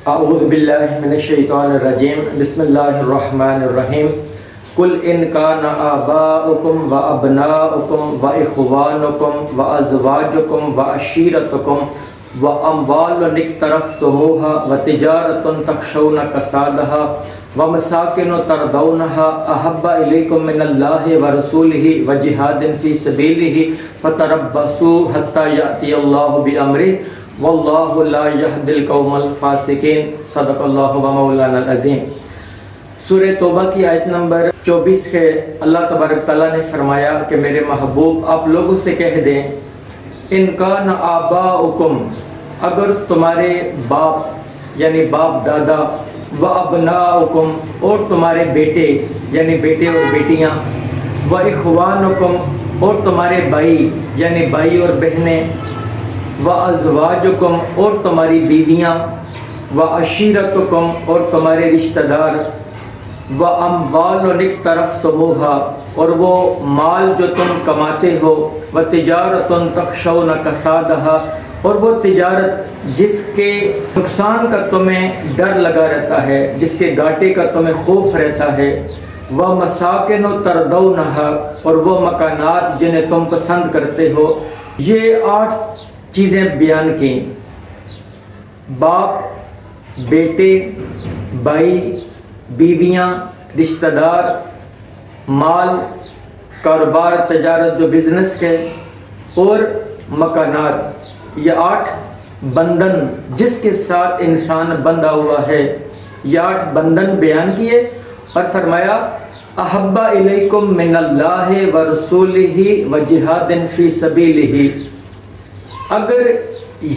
اعوذ باللہ من الشیطان الرجیم بسم اللہ الرحمن الرحیم قل ان کان آباؤکم و ابناؤکم و اخوانکم و ازواجکم و عشیرتکم و اموال اقترفتموها و تجارت تخشون کسادها و مساکن ترضونها احب الیکم من اللہ و رسولہ و جہاد فی سبیلہ فتربصوا حتی یأتی اللہ بامرہ واللہ لا یہدی القوم الفاسقین۔ صدق اللہ و مولانا العظیم۔ سورہ توبہ کی آیت نمبر 24 ہے۔ اللہ تبارک تعالیٰ نے فرمایا کہ میرے محبوب آپ لوگوں سے کہہ دیں ان کان آباؤکم، اگر تمہارے باپ یعنی باپ دادا، و ابناؤکم اور تمہارے بیٹے یعنی بیٹے اور بیٹیاں، و اخوانکم اور تمہارے بھائی یعنی بھائی اور بہنیں، و ازواجکم اور تمہاری بیویاں، و عشیرتکم اور تمہارے رشتہ دار، و اموال اقترفتموها اور وہ مال جو تم کماتے ہو، و تجارت تخشون کسادها اور وہ تجارت جس کے نقصان کا تمہیں ڈر لگا رہتا ہے، جس کے گھاٹے کا تمہیں خوف رہتا ہے، و مساکن ترضونها اور وہ مکانات جنہیں تم پسند کرتے ہو۔ یہ 8 چیزیں بیان کی، باپ، بیٹے، بھائی، بیویاں، رشتہ دار، مال، کاروبار، تجارت جو بزنس ہے، اور مکانات۔ یہ 8 بندھن جس کے ساتھ انسان بندھا ہوا ہے، یہ 8 بندھن بیان کیے اور فرمایا احب الیکم من اللہ و رسولہ و جہاد فی سبیلہ، اگر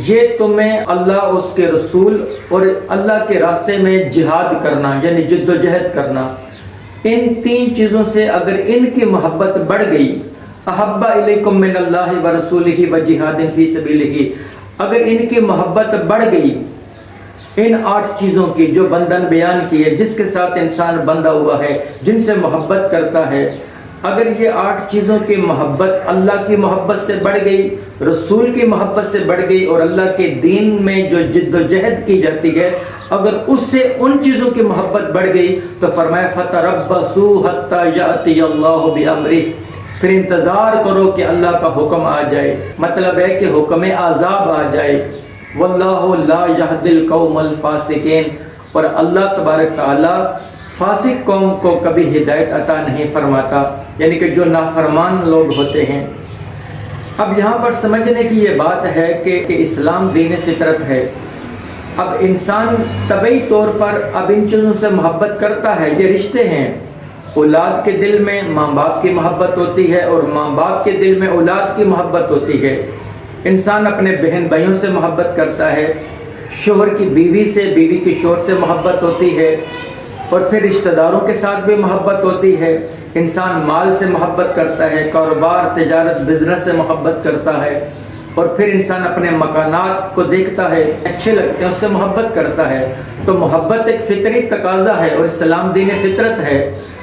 یہ تمہیں اللہ اس کے رسول اور اللہ کے راستے میں جہاد کرنا یعنی جد و جہد کرنا، ان 3 چیزوں سے اگر ان کی محبت بڑھ گئی، احب الیکم من اللہ و رسولہ و جہاد فی سبیلہ، اگر ان کی محبت بڑھ گئی ان 8 چیزوں کی جو بندھن بیان کیے، جس کے ساتھ انسان بندھا ہوا ہے، جن سے محبت کرتا ہے، اگر یہ 8 چیزوں کی محبت اللہ کی محبت سے بڑھ گئی، رسول کی محبت سے بڑھ گئی، اور اللہ کے دین میں جو جد و جہد کی جاتی ہے اگر اس سے ان چیزوں کی محبت بڑھ گئی تو فرمایا فَتَرَبَّصُوا حَتَّى يَأْتِيَ اللَّهُ بِأَمْرِهِ، پھر انتظار کرو کہ اللہ کا حکم آ جائے، مطلب ہے کہ حکم عذاب آ جائے۔ وَاللَّهُ لَا يَهْدِي الْقَوْمَ الْفَاسِقِينَ، اور اللہ تبارک تعالیٰ فاسق قوم کو کبھی ہدایت عطا نہیں فرماتا، یعنی کہ جو نافرمان لوگ ہوتے ہیں۔ اب یہاں پر سمجھنے کی یہ بات ہے کہ اسلام دین فطرت ہے۔ اب انسان طبعی طور پر اب ان چیزوں سے محبت کرتا ہے، یہ رشتے ہیں۔ اولاد کے دل میں ماں باپ کی محبت ہوتی ہے اور ماں باپ کے دل میں اولاد کی محبت ہوتی ہے۔ انسان اپنے بہن بھائیوں سے محبت کرتا ہے، شوہر کی بیوی سے، بیوی کی شوہر سے محبت ہوتی ہے، اور پھر رشتہ داروں کے ساتھ بھی محبت ہوتی ہے۔ انسان مال سے محبت کرتا ہے، کاروبار، تجارت، بزنس سے محبت کرتا ہے، اور پھر انسان اپنے مکانات کو دیکھتا ہے، اچھے لگتے ہیں، اس سے محبت کرتا ہے۔ تو محبت ایک فطری تقاضا ہے اور اسلام دین فطرت ہے۔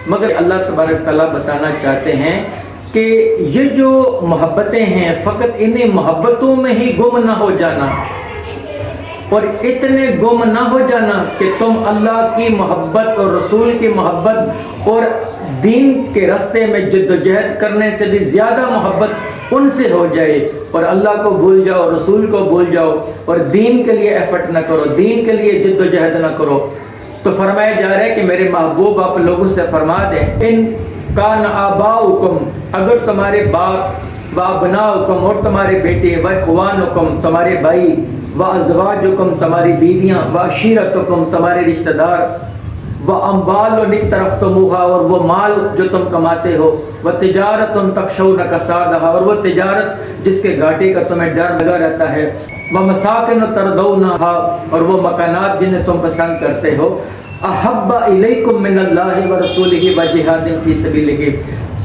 مگر اللہ تبارک تعالیٰ بتانا چاہتے ہیں کہ یہ جو محبتیں ہیں فقط انہیں محبتوں میں ہی گم نہ ہو جانا، اور اتنے گم نہ ہو جانا کہ تم اللہ کی محبت اور رسول کی محبت اور دین کے راستے میں جد و جہد کرنے سے بھی زیادہ محبت ان سے ہو جائے، اور اللہ کو بھول جاؤ، رسول کو بھول جاؤ، اور دین کے لیے ایفرٹ نہ کرو، دین کے لیے جد و جہد نہ کرو۔ تو فرمایا جا رہا ہے کہ میرے محبوب آپ لوگوں سے فرما دیں ان کان آباؤکم، اگر تمہارے باپ، و ابناؤکم اور تمہارے بیٹے، و اخوانکم تمہارے بھائی، و ازواجکم تمہاری بیویاں، و عشیرتکم تمہارے رشتہ دار، و اموال اقترفتموها اور وہ مال جو تم کماتے ہو، و تجارت تخشون کسادها اور وہ تجارت جس کے گھاٹے کا تمہیں ڈر لگا رہتا ہے، و مساکن ترضونها اور وہ مکانات جنہیں تم پسند کرتے ہو، احب الیکم من اللہ و رسولہ و جہاد فی سبیلہ،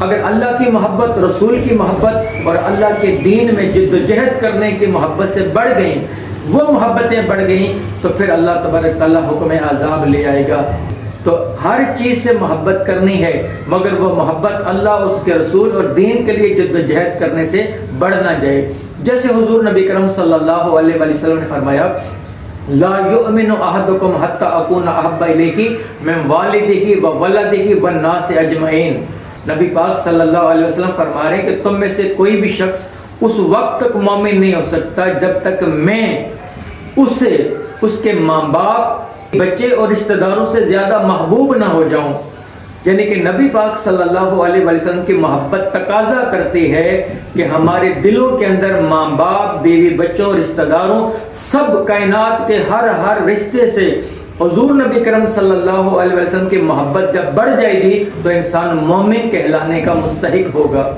اگر اللہ کی محبت، رسول کی محبت اور اللہ کے دین میں جد و جہد کرنے کی محبت سے بڑھ گئیں، وہ محبتیں بڑھ گئیں، تو پھر اللہ تبارک تعالیٰ حکم عذاب لے آئے گا۔ تو ہر چیز سے محبت کرنی ہے، مگر وہ محبت اللہ، اس کے رسول اور دین کے لیے جد و جہد کرنے سے بڑھ نہ جائے۔ جیسے حضور نبی کرم صلی اللہ علیہ وسلم نے فرمایا لا یؤمن احدکم حتی اکون احب الیہ من والدہ و ولدہ والناس اجمعین۔ نبی پاک صلی اللہ علیہ وسلم فرما رہے ہیں کہ تم میں سے کوئی بھی شخص اس وقت تک مومن نہیں ہو سکتا جب تک میں اسے اس کے ماں باپ، بچے اور رشتہ داروں سے زیادہ محبوب نہ ہو جاؤں۔ یعنی کہ نبی پاک صلی اللہ علیہ وسلم کی محبت تقاضا کرتی ہے کہ ہمارے دلوں کے اندر ماں باپ، بیوی بچوں، رشتہ داروں، سب کائنات کے ہر رشتے سے حضور نبی کرم صلی اللہ علیہ وسلم کی محبت جب بڑھ جائے گی تو انسان مومن کہلانے کا مستحق ہوگا۔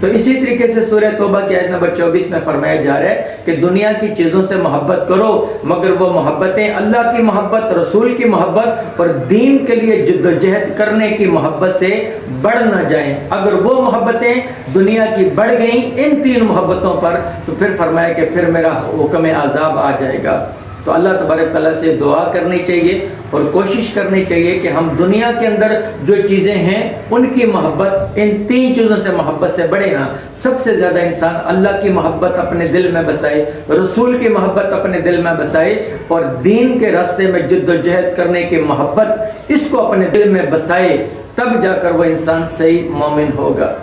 تو اسی طریقے سے سورہ توبہ کی آیت نمبر 24 میں فرمایا جا رہا ہے کہ دنیا کی چیزوں سے محبت کرو مگر وہ محبتیں اللہ کی محبت، رسول کی محبت اور دین کے لیے جد و جہد کرنے کی محبت سے بڑھ نہ جائیں۔ اگر وہ محبتیں دنیا کی بڑھ گئیں ان تین محبتوں پر تو پھر فرمایا کہ پھر میرا حکم عذاب آ جائے گا۔ تو اللہ تبارک تعالیٰ سے دعا کرنی چاہیے اور کوشش کرنی چاہیے کہ ہم دنیا کے اندر جو چیزیں ہیں ان کی محبت، ان تین چیزوں سے محبت سے بڑھے نا۔ سب سے زیادہ انسان اللہ کی محبت اپنے دل میں بسائے، رسول کی محبت اپنے دل میں بسائے اور دین کے راستے میں جد و جہد کرنے کی محبت اس کو اپنے دل میں بسائے، تب جا کر وہ انسان صحیح مومن ہوگا۔